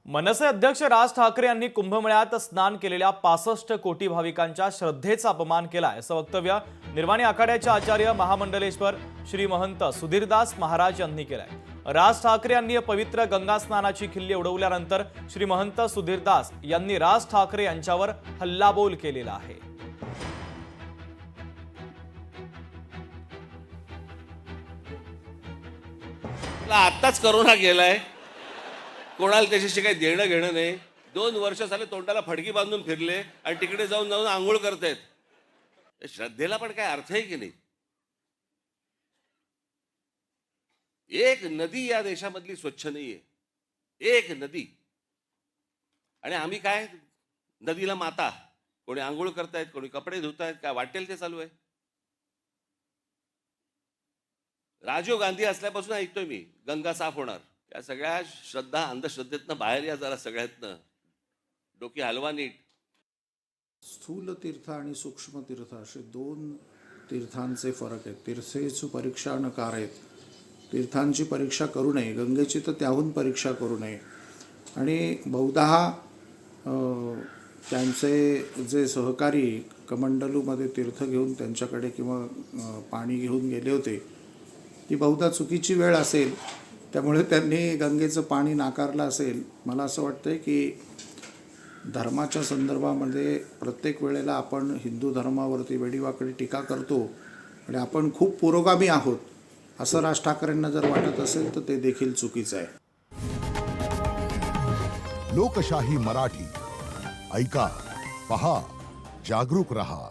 मनसे अध्यक्ष राज ठाकरे यांनी कुंभमेळ्यात स्नान केलेल्या 65 कोटी भाविकांच्या श्रद्धेचा अपमान केलाय असं वक्तव्य निर्वाणी आखाड्याचे आचार्य महामंडलेश्वर श्री महंत सुधीरदास महाराज यांनी केलंय। राज ठाकरे यांनी पवित्र गंगा स्नानाची खिल्ली उडवल्यानंतर श्री महंत सुधीरदास यांनी राज ठाकरे यांच्यावर हल्लाबोल केलेला आहे। आताच कोरोना गेलाय, कोणाला त्याच्याशी काही देणं घेणं नाही। 2 वर्ष झाले तोंडाला फडकी बांधून फिरले आणि तिकडे जाऊन जाऊन आंघोळ करतायत। श्रद्धेला पण काय अर्थ आहे की नाही? एक नदी या देशामधली स्वच्छ नाहीये, एक नदी। आणि आम्ही काय नदीला माता, कोणी आंघोळ करतायत, कोणी कपडे धुतायत, काय वाटेल ते चालू आहे। राजीव गांधी असल्यापासून ऐकतोय मी गंगा साफ होणार। या सगळ्या श्रद्धा अंधश्रद्धेतनं बाहेर या जरा, सगळ्यातनं डोकी हलवा नीट। स्थूल तीर्थ आणि सूक्ष्म तीर्थ असे 2 तीर्थांचे फरक आहेत। तीर्थेची परीक्षा नकार आहेत, तीर्थांची परीक्षा करू नये, गंगेची तर त्याहून परीक्षा करू नये। आणि बहुधा त्यांचे जे सहकारी कमंडलूमध्ये तीर्थ घेऊन त्यांच्याकडे किंवा पाणी घेऊन गेले होते, ती बहुधा चुकीची वेळ असेल, त्यामुळे त्यांनी गंगेचं पाणी नाकारलं असेल। मला असं वाटतं की धर्माच्या संदर्भामध्ये प्रत्येक वेळेला आपण हिंदू धर्मावरती वेडीवाकडी टीका करतो आणि आपण खूप पुरोगामी आहोत असं राज ठाकरेंना जर वाटत असेल तर ते देखील चुकीचं आहे। लोकशाही मराठी ऐका, पहा, जागरूक रहा।